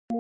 Hey,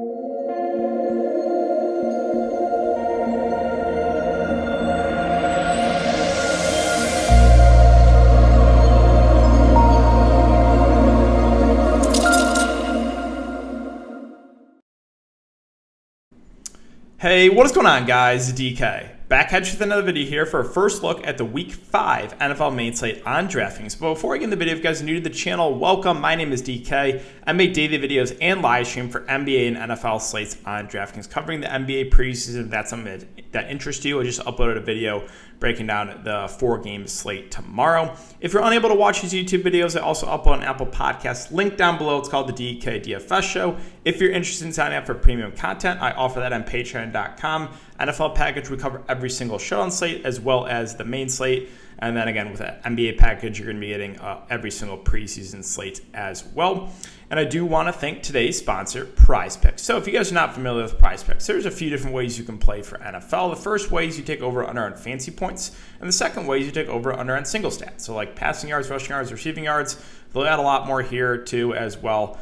what is going on, guys? DK. Back at you with another video here for a first look at the Week 5 NFL main slate on Draftkings. But before I get into the video, if you guys are new to the channel, welcome. My name is DK. I make daily videos and live stream for NBA and NFL slates on Draftkings, covering the NBA preseason. If that's something that interests you, I just uploaded a video breaking down the 4-game slate tomorrow. If you're unable to watch these YouTube videos, I also upload an Apple Podcast link down below. It's called the DKDFS Show. If you're interested in signing up for premium content, I offer that on patreon.com. NFL package, we cover every single show on slate as well as the main slate. And then again, with that NBA package, you're going to be getting every single preseason slate as well. And I do want to thank today's sponsor, PrizePicks. So if you guys are not familiar with PrizePicks, there's a few different ways you can play for NFL. The first way is you take over under on fantasy points. And the second way is you take over under on single stats. So like passing yards, rushing yards, receiving yards. They'll add a lot more here too as well.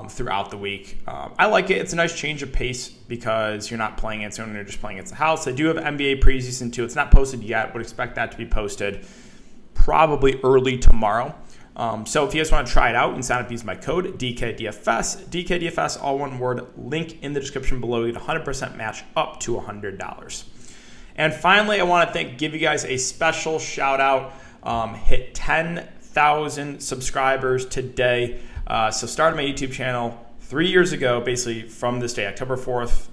Throughout the week. I like it. It's a nice change of pace because you're not playing it so you're just playing at the house. I do have NBA preseason too. It's not posted yet. Would expect that to be posted probably early tomorrow. So if you guys want to try it out and sign up, use my code DKDFS. DKDFS, all one word, link in the description below. You get 100% match up to $100. And finally, I want to give you guys a special shout out. Hit 10,000 subscribers today. So started my YouTube channel 3 years ago, basically from this day, October 4th.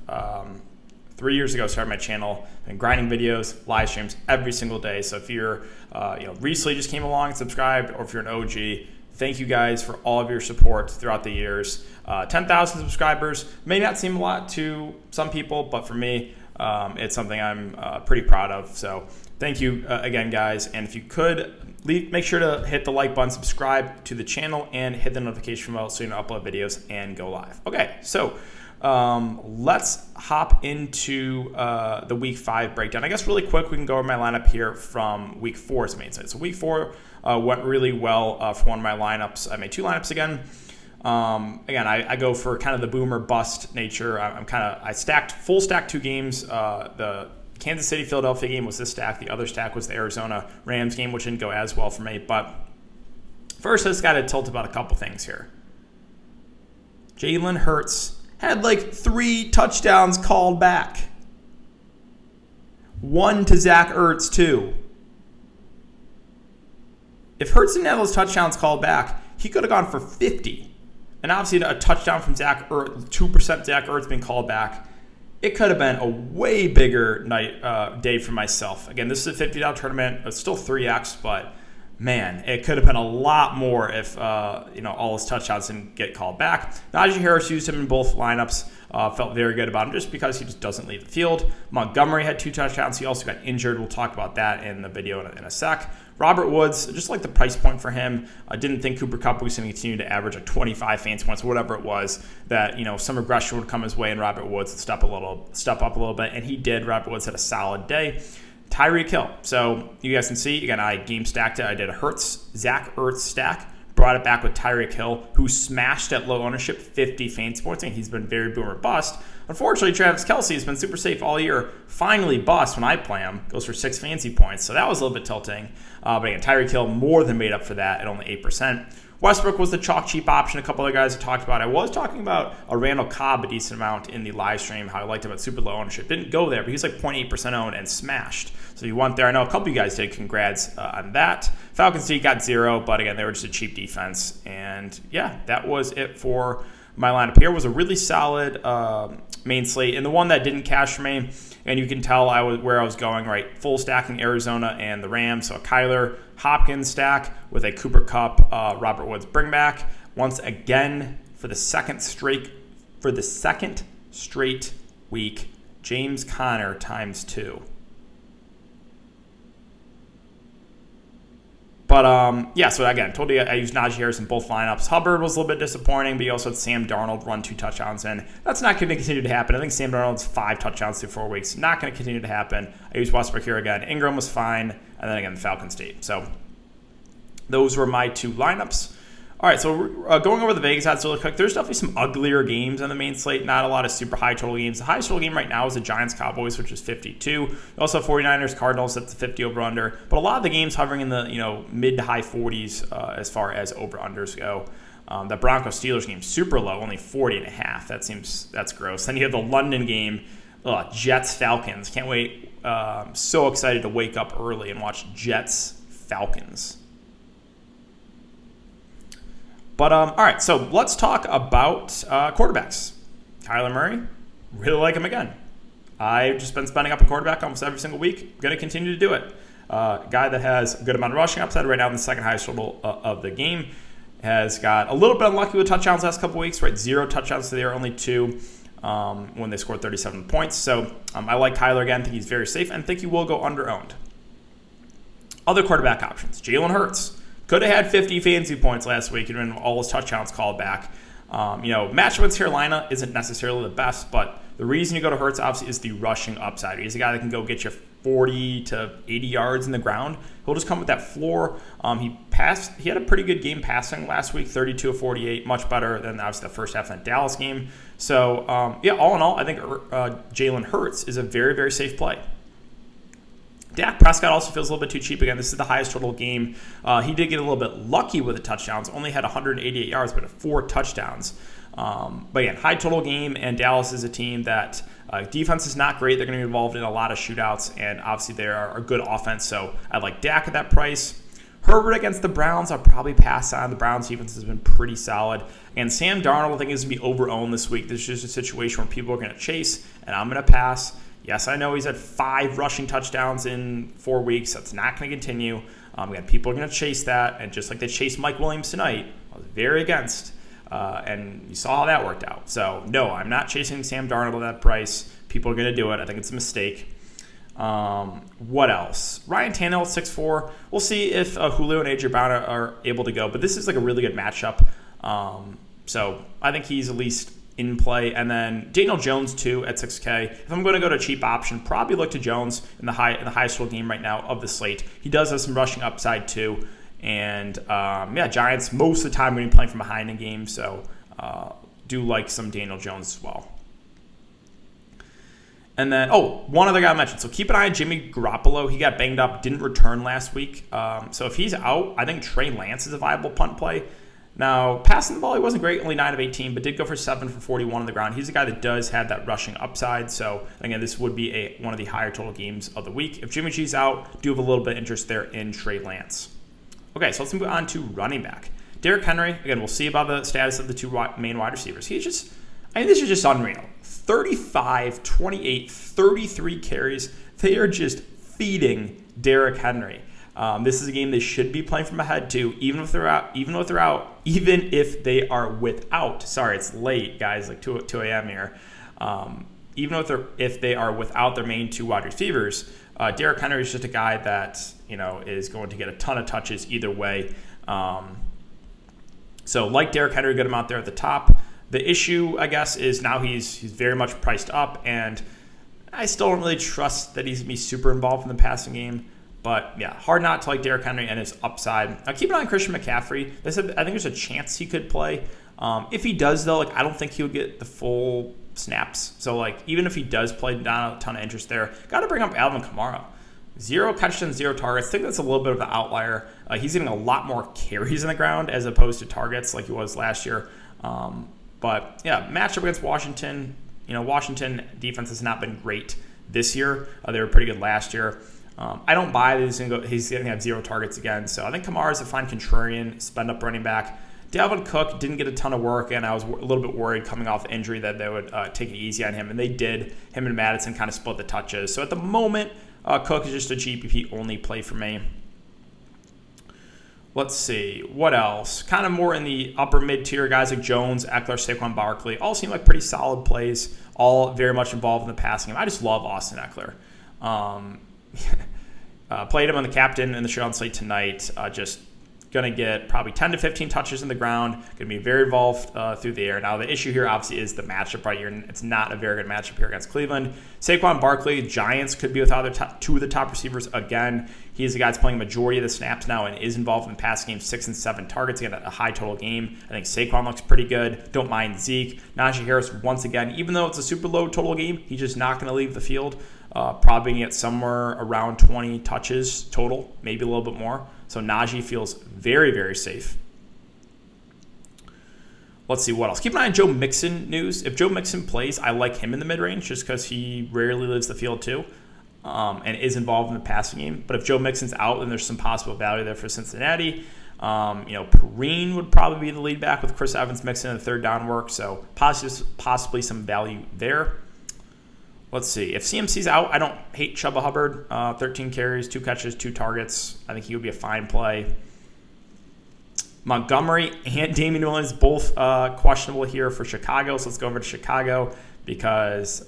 3 years ago, started my channel. Been grinding videos, live streams every single day. So if you're, recently just came along and subscribed, or if you're an OG, thank you guys for all of your support throughout the years. 10,000 subscribers may not seem a lot to some people, but for me, it's something I'm pretty proud of. So thank you again, guys. And if you could, make sure to hit the like button, subscribe to the channel, and hit the notification bell so you can upload videos and go live. Okay, so let's hop into the Week 5 breakdown. I guess really quick, we can go over my lineup here from Week 4's main slate. So Week 4 went really well for one of my lineups. I made two lineups again. Again, I go for kind of the boom or bust nature. I full stacked two games. The Kansas City-Philadelphia game was this stack. The other stack was the Arizona-Rams game, which didn't go as well for me. But first, I just got to tilt about a couple things here. Jalen Hurts had like 3 touchdowns called back. 1 to Zach Ertz, too. If Hurts didn't have those touchdowns called back, he could have gone for 50. And obviously, a touchdown from Zach Ertz, 2% Zach Ertz being called back. It could have been a way bigger day for myself. Again, this is a $50 tournament. It's still 3x, but man, it could have been a lot more if all his touchdowns didn't get called back. Najee Harris used him in both lineups. Felt very good about him just because he just doesn't leave the field. Montgomery had 2 touchdowns. He also got injured. We'll talk about that in the video in a sec. Robert Woods, just like the price point for him, I didn't think Cooper Kupp was going to continue to average 25 fantasy points, whatever it was, that some regression would come his way and Robert Woods would step up a little bit, and he did. Robert Woods had a solid day. Tyreek Hill. So you guys can see, again, I game stacked it. I did a Zach Ertz stack, brought it back with Tyreek Hill, who smashed at low ownership 50 fantasy points, and he's been very boomer bust. Unfortunately, Travis Kelce has been super safe all year. Finally bust when I play him. Goes for 6 fantasy points. So that was a little bit tilting. But again, Tyreek Hill more than made up for that at only 8%. Westbrook was the chalk cheap option. A couple other guys I talked about. I was talking about a Randall Cobb a decent amount in the live stream, how I liked him at super low ownership. Didn't go there, but he's like 0.8% owned and smashed. So you want there. I know a couple of you guys did. Congrats on that. Falcons got 0, but again, they were just a cheap defense. And yeah, that was it for my lineup here. Was a really solid main slate. And the one that didn't cash for me, and you can tell where I was going, right? Full stacking Arizona and the Rams. So a Kyler Hopkins stack with a Cooper Kupp, Robert Woods bring back. Once again, for the second straight week, James Conner times 2. But, so again, told you I used Najee Harris in both lineups. Hubbard was a little bit disappointing, but you also had Sam Darnold run 2 touchdowns in. That's not going to continue to happen. I think Sam Darnold's 5 touchdowns through 4 weeks. Not going to continue to happen. I used Westbrook here again. Ingram was fine. And then again, the Falcons stayed. So those were my 2 lineups. All right, so going over the Vegas odds really quick, there's definitely some uglier games on the main slate. Not a lot of super high total games. The highest total game right now is the Giants-Cowboys, which is 52. You also have 49ers-Cardinals, that's the 50 over-under. But a lot of the games hovering in the mid to high 40s as far as over-unders go. The Broncos-Steelers game, super low, only 40.5. That's gross. Then you have the London game, Jets-Falcons. Can't wait. So excited to wake up early and watch Jets-Falcons. But, all right, so let's talk about quarterbacks. Kyler Murray, really like him again. I've just been spending up a quarterback almost every single week. Going to continue to do it. Guy that has a good amount of rushing upside right now in the second highest total of the game. Has got a little bit unlucky with touchdowns last couple weeks, right? 0 touchdowns today, only 2 when they scored 37 points. So I like Kyler again. Think he's very safe and think he will go under-owned. Other quarterback options. Jalen Hurts. Could have had 50 fantasy points last week and all his touchdowns called back. Matchup with Carolina isn't necessarily the best, but the reason you go to Hurts obviously is the rushing upside. He's a guy that can go get you 40 to 80 yards in the ground. He'll just come with that floor. He had a pretty good game passing last week, 32 of 48, much better than obviously the first half of that Dallas game. So, all in all, I think Jalen Hurts is a very, very safe play. Dak Prescott also feels a little bit too cheap again. This is the highest total game. He did get a little bit lucky with the touchdowns. Only had 188 yards, but 4 touchdowns. But again, high total game, and Dallas is a team that defense is not great. They're going to be involved in a lot of shootouts, and obviously they are a good offense. So I like Dak at that price. Herbert against the Browns, I'll probably pass on. The Browns defense has been pretty solid. And Sam Darnold, I think, is going to be over-owned this week. This is just a situation where people are going to chase, and I'm going to pass. Yes, I know he's had 5 rushing touchdowns in 4 weeks. That's not going to continue. Again, people are going to chase that, and just like they chased Mike Williams tonight, I was very against. And you saw how that worked out. So, no, I'm not chasing Sam Darnold at that price. People are going to do it. I think it's a mistake. What else? Ryan Tannehill, 6'4". We'll see if Julio and A.J. Brown are able to go. But this is like a really good matchup. So I think he's at least in play. And then Daniel Jones, too, at 6K. If I'm going to go to a cheap option, probably look to Jones in the highest total game right now of the slate. He does have some rushing upside, too. And, Giants most of the time when you're playing from behind in games. So do like some Daniel Jones as well. And then, one other guy I mentioned. So keep an eye on Jimmy Garoppolo. He got banged up, didn't return last week. So if he's out, I think Trey Lance is a viable punt play. Now, passing the ball, he wasn't great, only 9 of 18, but did go for 7 for 41 on the ground. He's a guy that does have that rushing upside. So, again, this would be one of the higher total games of the week. If Jimmy G's out, do have a little bit of interest there in Trey Lance. Okay, so let's move on to running back. Derrick Henry, again, we'll see about the status of the 2 main wide receivers. This is just unreal. 35, 28, 33 carries. They are just feeding Derrick Henry. This is a game they should be playing from ahead to, even if they are without. Sorry, it's late, guys, like 2 a.m. here. Even if they are without their main 2 wide receivers, Derrick Henry is just a guy that is going to get a ton of touches either way. So like Derrick Henry, good amount there at the top. The issue, I guess, is now he's very much priced up, and I still don't really trust that he's going to be super involved in the passing game. But, yeah, hard not to like Derrick Henry and his upside. Now, keep an eye on Christian McCaffrey. I think there's a chance he could play. If he does, though, I don't think he'll get the full snaps. So, even if he does play, not a ton of interest there. Got to bring up Alvin Kamara. 0 catches, 0 targets. I think that's a little bit of an outlier. He's getting a lot more carries on the ground as opposed to targets like he was last year. But, yeah, matchup against Washington. Washington defense has not been great this year. They were pretty good last year. I don't buy that he's going to have 0 targets again. So I think Kamara's a fine contrarian, spend-up running back. Dalvin Cook didn't get a ton of work, and I was a little bit worried coming off the injury that they would take it easy on him. And they did. Him and Madison kind of split the touches. So at the moment, Cook is just a GPP-only play for me. Let's see. What else? Kind of more in the upper mid-tier guys like Jones, Eckler, Saquon Barkley. All seem like pretty solid plays. All very much involved in the passing game. I just love Austin Eckler. Played him on the captain in the show on slate tonight. Just going to get probably 10 to 15 touches in the ground, going to be very involved through the air. Now, the issue here obviously is the matchup right here, and it's not a very good matchup here against Cleveland. Saquon Barkley, Giants could be without two of the top receivers again. He's the guy that's playing a majority of the snaps now and is involved in the pass game, 6 and 7 targets. Again, a high total game. I think Saquon looks pretty good. Don't mind Zeke. Najee Harris, once again, even though it's a super low total game, he's just not going to leave the field. Probably going to get somewhere around 20 touches total, maybe a little bit more. So Najee feels very, very safe. Let's see what else. Keep an eye on Joe Mixon news. If Joe Mixon plays, I like him in the mid-range just because he rarely leaves the field too and is involved in the passing game. But if Joe Mixon's out, then there's some possible value there for Cincinnati. Perrine would probably be the lead back with Chris Evans, Mixon in the third down work. So possibly some value there. Let's see. If CMC's out, I don't hate Chuba Hubbard. 13 carries, 2 catches, 2 targets. I think he would be a fine play. Montgomery and Damian Williams both questionable here for Chicago. So let's go over to Chicago because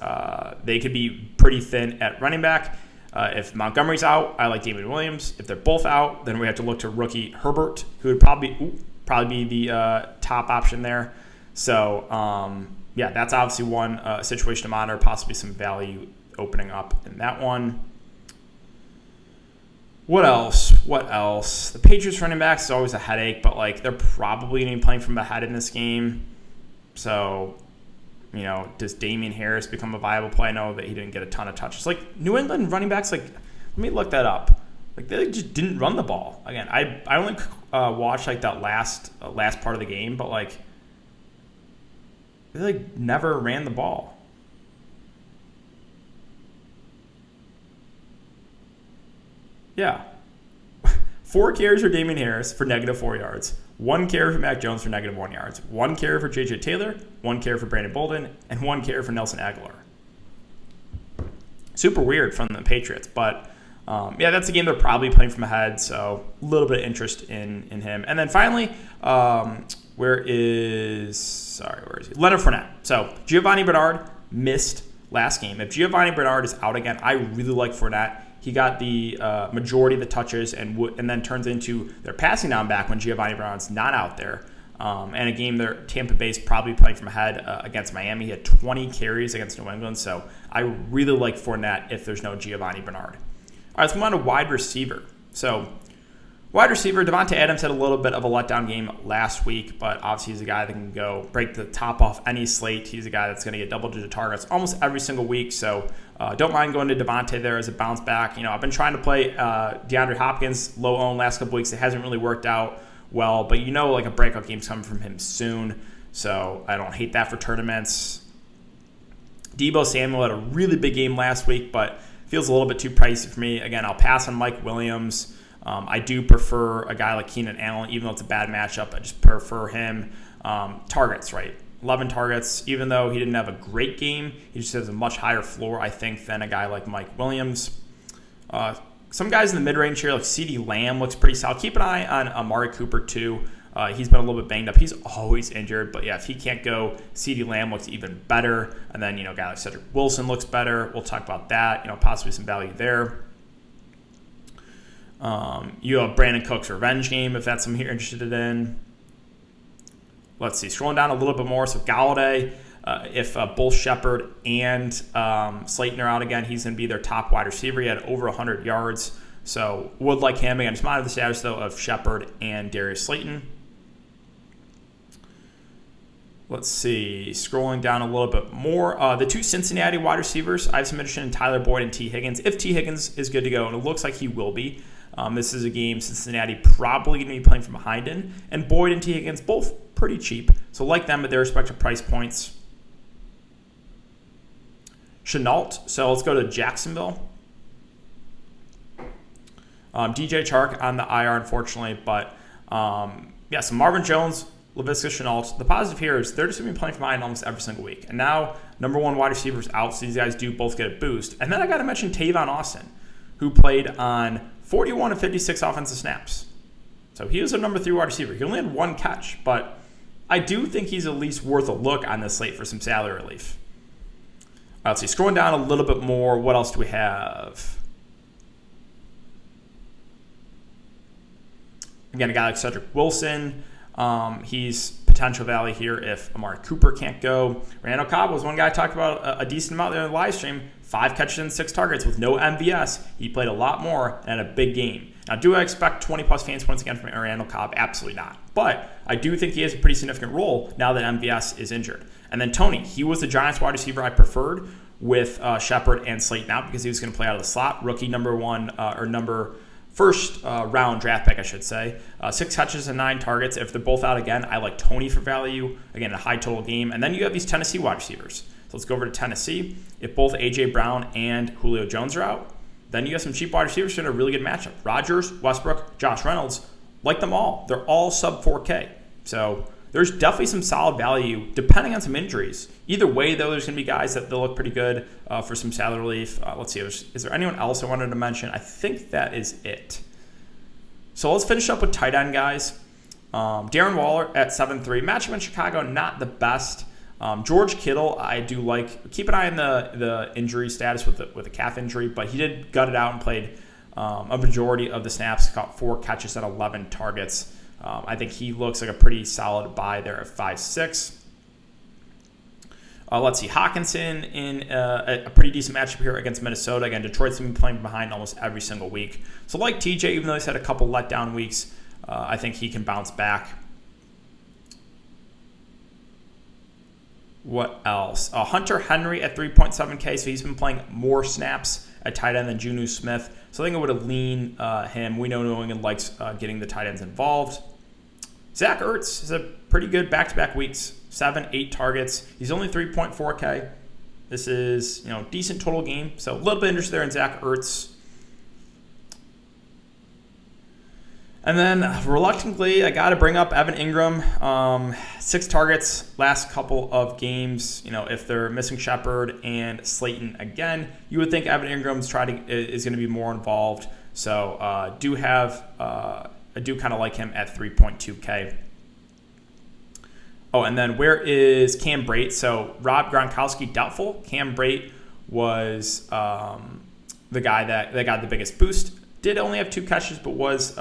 they could be pretty thin at running back. If Montgomery's out, I like Damian Williams. If they're both out, then we have to look to rookie Herbert, who would probably be the top option there. So, yeah, that's obviously one situation to monitor, possibly some value opening up in that one. What else? The Patriots running backs is always a headache, but they're probably going to be playing from the head in this game. So, does Damian Harris become a viable play? I know that he didn't get a ton of touches. New England running backs, let me look that up. They just didn't run the ball. Again, I only watched that last part of the game, but they never ran the ball. Yeah. 4 carries for Damian Harris for -4 yards. 1 carry for Mac Jones for -1 yards. 1 carry for J.J. Taylor. 1 carry for Brandon Bolden. And 1 carry for Nelson Aguilar. Super weird from the Patriots. But, that's a game they're probably playing from ahead. So, a little bit of interest in him. And then finally, where is he? Leonard Fournette. So, Giovanni Bernard missed last game. If Giovanni Bernard is out again, I really like Fournette. He got the majority of the touches and then turns into their passing down back when Giovanni Bernard's not out there. And a game there, Tampa Bay's probably playing from ahead against Miami. He had 20 carries against New England. So, I really like Fournette if there's no Giovanni Bernard. All right, let's move on to wide receiver. So, wide receiver, Devontae Adams had a little bit of a letdown game last week, but obviously he's a guy that can go break the top off any slate. He's a guy that's going to get double-digit targets almost every single week, so don't mind going to Devontae there as a bounce back. I've been trying to play DeAndre Hopkins low-owned last couple weeks. It hasn't really worked out well, but a breakout game's coming from him soon, so I don't hate that for tournaments. Deebo Samuel had a really big game last week, but feels a little bit too pricey for me. Again, I'll pass on Mike Williams. I do prefer a guy like Keenan Allen, even though it's a bad matchup. I just prefer him. Targets, right? 11 targets. Even though he didn't have a great game, he just has a much higher floor, I think, than a guy like Mike Williams. Some guys in the mid-range here, like CeeDee Lamb, looks pretty solid. Keep an eye on Amari Cooper, too. He's been a little bit banged up. He's always injured. But, yeah, if he can't go, CeeDee Lamb looks even better. And then, a guy like Cedric Wilson looks better. We'll talk about that. Possibly some value there. You have Brandon Cook's revenge game if that's something you're interested in. Let's see. Scrolling down a little bit more. So Galladay, if both Shepard and Slayton are out again, he's going to be their top wide receiver. He had over 100 yards. So would like him. Again, just monitor the status, though, of Shepard and Darius Slayton. Let's see. Scrolling down a little bit more. The 2 Cincinnati wide receivers, I have some interest in Tyler Boyd and T. Higgins. If T. Higgins is good to go, and it looks like he will be, this is a game Cincinnati probably going to be playing from behind in. And Boyd and T. Higgins, both pretty cheap. So like them at their respective price points. Chenault. So let's go to Jacksonville. DJ Chark on the IR, unfortunately. But, so Marvin Jones, Laviska Shenault. The positive here is they're just going to be playing from behind almost every single week. And now, number 1 wide receivers out, so these guys do both get a boost. And then I got to mention Tavon Austin, who played on 41 of 56 offensive snaps. So he was a number 3 wide receiver. He only had 1 catch, but I do think he's at least worth a look on this slate for some salary relief. Let's see. Scrolling down a little bit more, what else do we have? Again, a guy like Cedric Wilson, he's potential value here if Amari Cooper can't go. Randall Cobb was one guy I talked about a decent amount there in the live stream. 5 catches and 6 targets with no MVS. He played a lot more and had a big game. Now, do I expect 20-plus fantasy points again from Randall Cobb? Absolutely not. But I do think he has a pretty significant role now that MVS is injured. And then Tony, he was the Giants wide receiver I preferred with Shepard and Slate now because he was going to play out of the slot. Rookie first round draft pick, I should say. 6 catches and 9 targets. If they're both out again, I like Tony for value. Again, a high total game. And then you have these Tennessee wide receivers. So let's go over to Tennessee. If both A.J. Brown and Julio Jones are out, then you have some cheap wide receivers in a really good matchup. Rodgers, Westbrook, Josh Reynolds, like them all. They're all sub 4K. So there's definitely some solid value depending on some injuries. Either way, though, there's going to be guys that they'll look pretty good for some salary relief. Let's see. Is there anyone else I wanted to mention? I think that is it. So let's finish up with tight end, guys. Darren Waller at 7.3. Matchup in Chicago, not the best. George Kittle, I do like. Keep an eye on the injury status with a calf injury, but he did gut it out and played a majority of the snaps, caught 4 catches at 11 targets. I think he looks like a pretty solid buy there at 5.6. Let's see. Hawkinson in a pretty decent matchup here against Minnesota. Again, Detroit's been playing behind almost every single week. So like TJ, even though he's had a couple letdown weeks, I think he can bounce back. What else? Hunter Henry at 3.7K. So he's been playing more snaps at tight end than Juju Smith. So I think I would have leaned him. We know New England likes getting the tight ends involved. Zach Ertz is a pretty good back-to-back weeks. 7, 8 targets. He's only 3.4K. This is, decent total game. So a little bit interested there in Zach Ertz. And then reluctantly, I got to bring up Evan Ingram. 6 targets last couple of games. If they're missing Shepard and Slayton again, you would think Evan Ingram's is going to be more involved. So I do kind of like him at 3.2K. Oh, and then where is Cam Brate? So Rob Gronkowski doubtful. Cam Brate was the guy that got the biggest boost. Did only have 2 catches, but was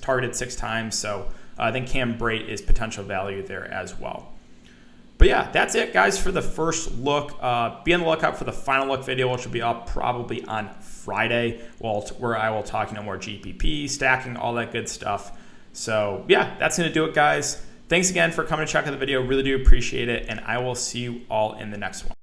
targeted 6 times. So I think Cam Brate is potential value there as well. But yeah, that's it, guys, for the first look. Be on the lookout for the final look video, which will be up probably on Friday, where I will talk more GPP, stacking, all that good stuff. So yeah, that's going to do it, guys. Thanks again for coming to check out the video. Really do appreciate it, and I will see you all in the next one.